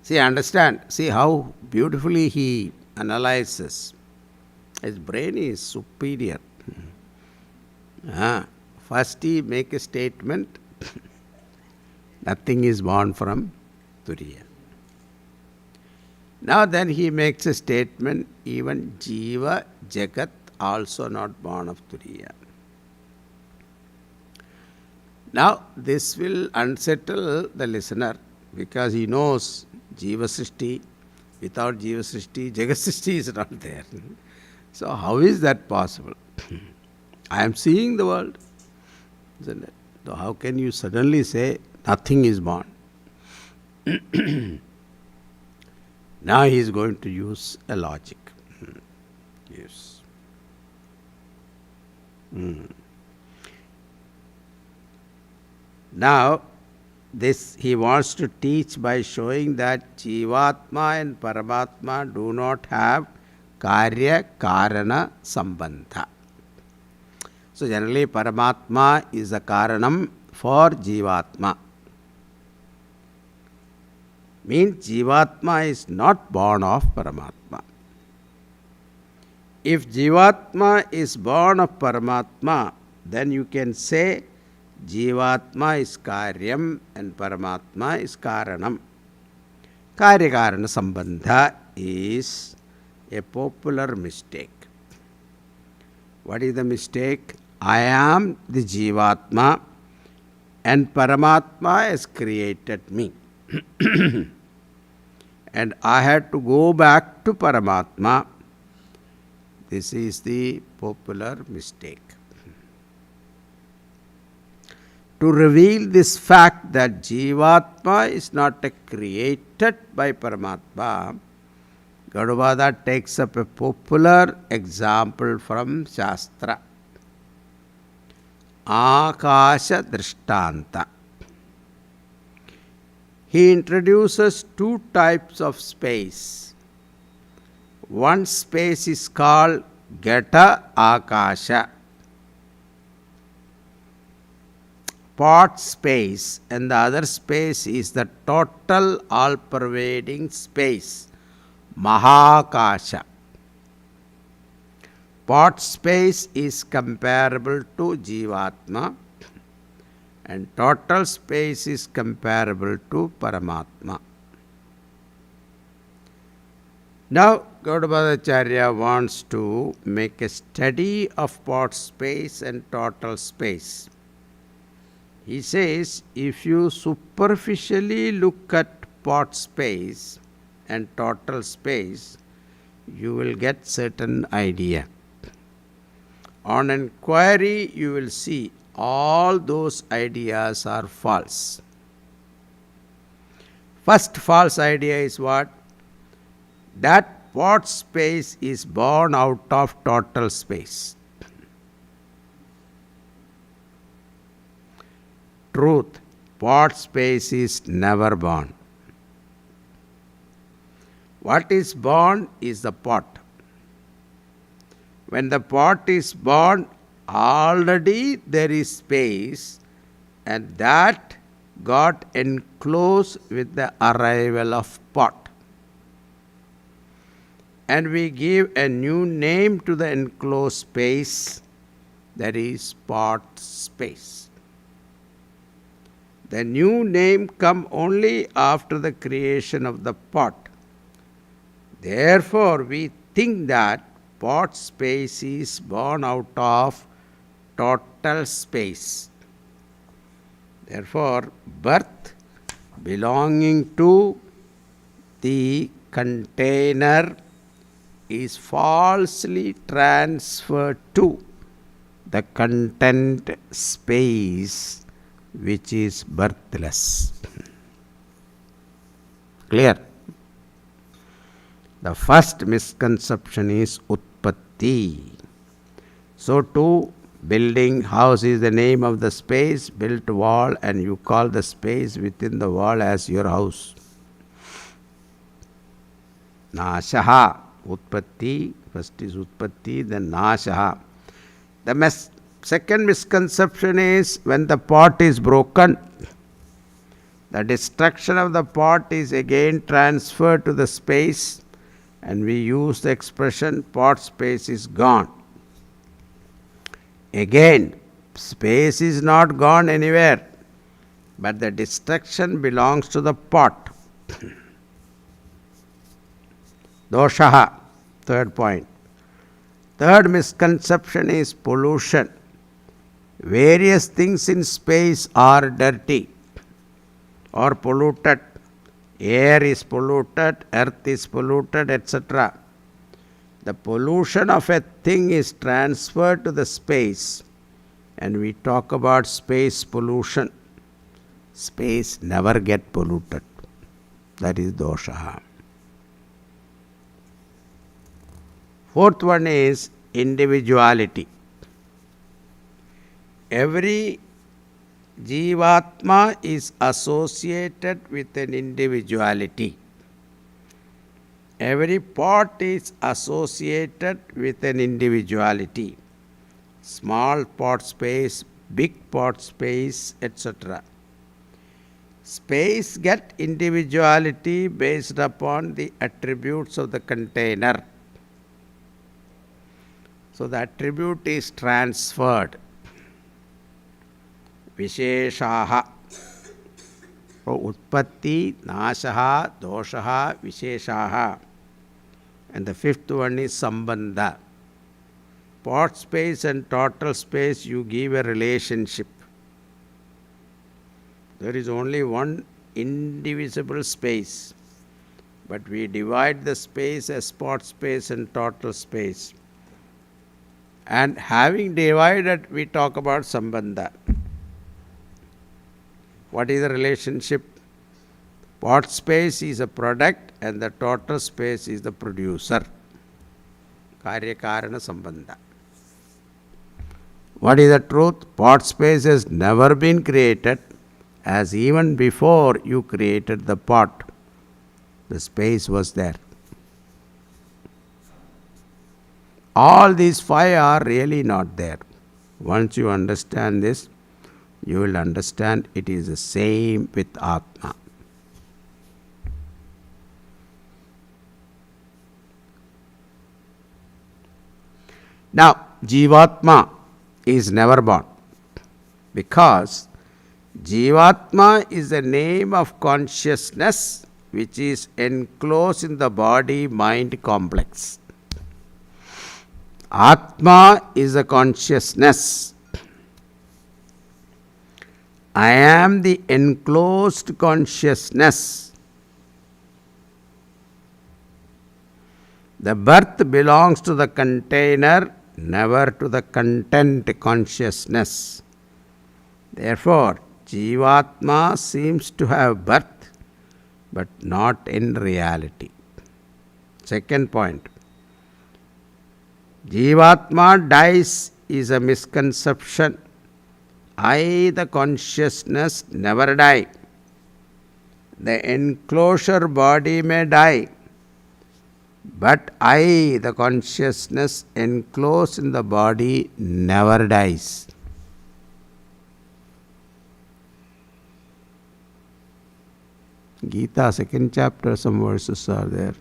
See, understand, see how beautifully he analyzes. His brain is superior. First he make a statement, nothing is born from Turiya. Now then he makes a statement, even Jiva, Jagat also not born of Turiya. Now this will unsettle the listener because he knows Jiva Srishti, without Jiva Srishti, Jagat Srishti is not there. So how is that possible? I am seeing the world, isn't it? So how can you suddenly say nothing is born? Now he is going to use a logic. Yes. Now, this he wants to teach by showing that Jivatma and Paramatma do not have Karya Karana Sambandha. So generally Paramatma is a Karanam for Jivatma. Means Jivatma is not born of Paramatma. If Jivatma is born of Paramatma, then you can say Jivatma is Karyam and Paramatma is Karanam. Karya Karana Sambandha is a popular mistake. What is the mistake? I am the Jivatma and Paramatma has created me. And I had to go back to Paramatma. This is the popular mistake. To reveal this fact that Jivatma is not created by Paramatma, Gadubada takes up a popular example from Shastra. Akasha Drishtanta. He introduces 2 types of space. One space is called Gata Akasha, part space, and the other space is the total all-pervading space, Mahakasha. pot space is comparable to Jivatma and total space is comparable to Paramatma. Now, Gaudapadacharya wants to make a study of pot space and total space. He says, if you superficially look at pot space and total space, you will get certain idea. On inquiry, you will see all those ideas are false. First false idea is what? That pot space is born out of total space. Truth, pot space is never born. What is born is the pot. When the pot is born, already there is space, and that got enclosed with the arrival of pot. And we give a new name to the enclosed space, that is pot space. The new name come only after the creation of the pot. Therefore, we think that pot space is born out of total space. Therefore, birth belonging to the container is falsely transferred to the content space, which is birthless. Clear? The first misconception is Utpatti. So too, building house is the name of the space, built wall, and you call the space within the wall as your house. Nashaha, Utpatti, first is Utpatti, then Nashaha. The second misconception is when the pot is broken, the destruction of the pot is again transferred to the space, and we use the expression pot space is gone. Again, space is not gone anywhere, but the destruction belongs to the pot. Doshaha, third point. Third misconception is pollution. Various things in space are dirty or polluted. Air is polluted, earth is polluted, etc. The pollution of a thing is transferred to the space, and we talk about space pollution. Space never get polluted. That is dosha. Fourth one is individuality. Every Jivatma is associated with an individuality. Every pot is associated with an individuality. Small pot space, big pot space, etc. Space get individuality based upon the attributes of the container. So the attribute is transferred. Visheshaha. So Utpatti, Nashaha, Doshaha, Visheshaha. And the fifth one is Sambandha. Pot space and total space, you give a relationship. There is only one indivisible space, but we divide the space as pot space and total space. And having divided, we talk about Sambandha. What is the relationship? Pot space is a product and the total space is the producer. Karya-karana Sambandha. What is the truth? Pot space has never been created, as even before you created the pot, the space was there. All these five are really not there. Once you understand this, you will understand it is the same with Atma. Now, Jivatma is never born because Jivatma is the name of consciousness which is enclosed in the body mind complex. Atma is a consciousness. I am the enclosed consciousness. The birth belongs to the container, never to the content consciousness. Therefore, Jivatma seems to have birth, but not in reality. Second point. Jivatma dies is a misconception. I, the consciousness, never die. The enclosure body may die, but I, the consciousness enclosed in the body, never dies. Gita, second chapter, some verses are there.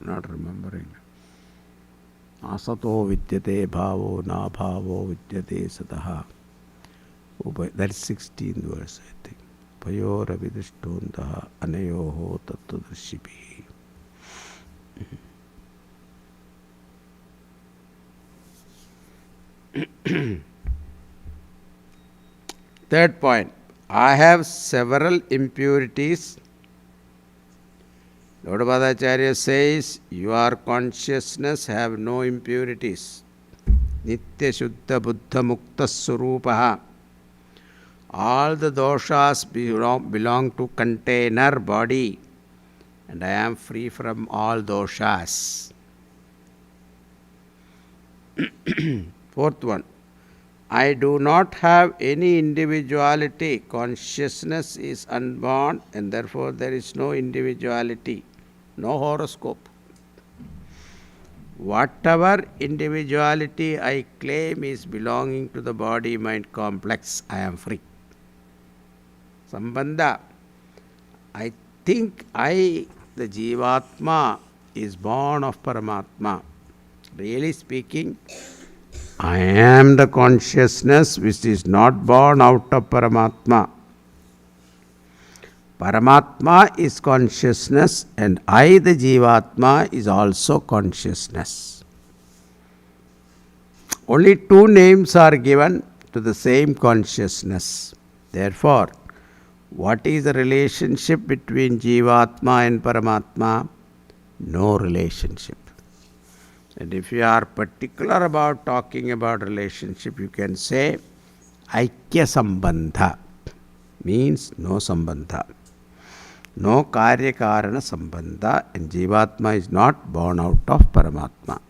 Not remembering. Asato vidyate bhavo na bhavo vidyate sataha. That is 16th verse, I think. Payora vidishtontaha anayoho tattvadarshibhi. Third point. I have several impurities. Lord Bhattacharya says, your consciousness have no impurities. Nitya Shuddha Buddha Mukta Surupaha. All the doshas belong to container body, and I am free from all doshas. Fourth one. I do not have any individuality. Consciousness is unborn, and therefore there is no individuality. No horoscope. Whatever individuality I claim is belonging to the body-mind complex, I am free. Sambandha. I think I, the Jivatma, is born of Paramatma. Really speaking, I am the consciousness which is not born out of Paramatma. Paramatma is consciousness, and I, the Jivatma, is also consciousness. Only two names are given to the same consciousness. Therefore, what is the relationship between Jivatma and Paramatma? No relationship. And if you are particular about talking about relationship, you can say Aikya Sambandha, means no Sambandha. No Karya Karana Sambandha, and Jivatma is not born out of Paramatma.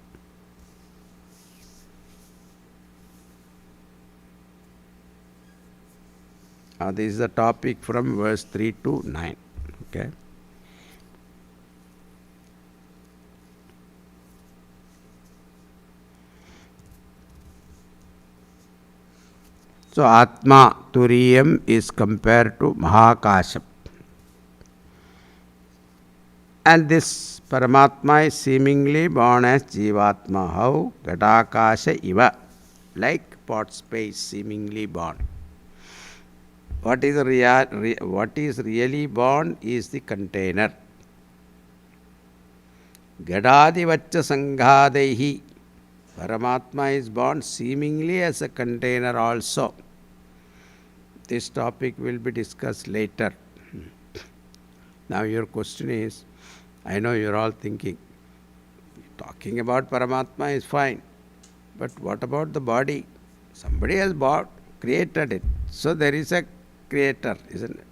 This is the topic from verse 3 to 9. Okay. So, Atma, Turiyam is compared to Mahakasham. And this Paramatma is seemingly born as Jivatma. How? Gadakasha iva, like pot space seemingly born. What is really born is the container. Gadadivacha Sanghadehi. Paramatma is born seemingly as a container also. This topic will be discussed later. Now your question is, I know you are all thinking, talking about Paramatma is fine, but what about the body? Somebody has created it. So there is a creator, isn't it?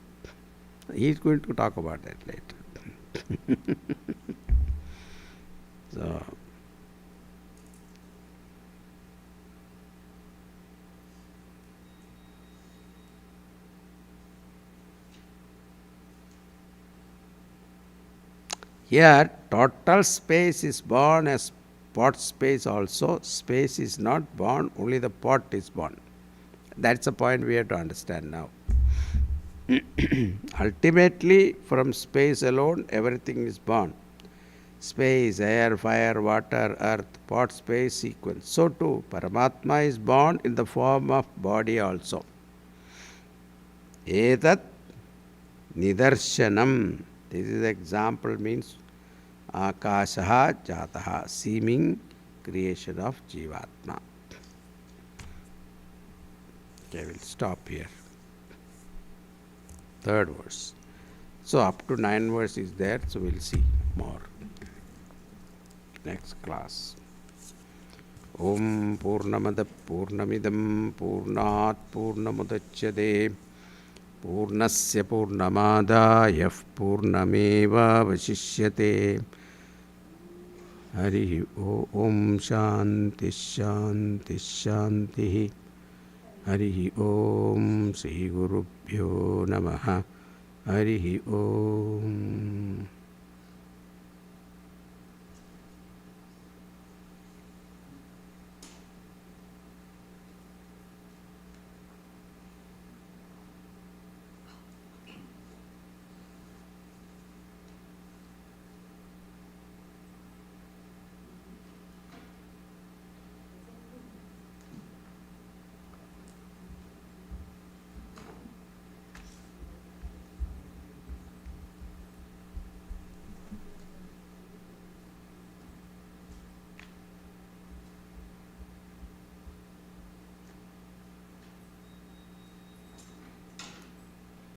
He is going to talk about that later. So, here, total space is born as pot space also. Space is not born, only the pot is born. That's the point we have to understand now. Ultimately, from space alone, everything is born. Space, air, fire, water, earth, pot, space, sequence. So too, Paramatma is born in the form of body also. Etat nidarshanam. This is the example, means akashaha jataha, seeming creation of Jivatma. Okay, we'll stop here. Third verse. So up to 9 verse is there, so we'll see more next class. Om Purnamada Purnamidam Purnat Purnamudachyate Purnasya Purnamadaya Purnameva Vasishyate. Hari Om Shanti Shanti Shanti. Hari Om Sri Gurubhyo Namaha. Hari Om.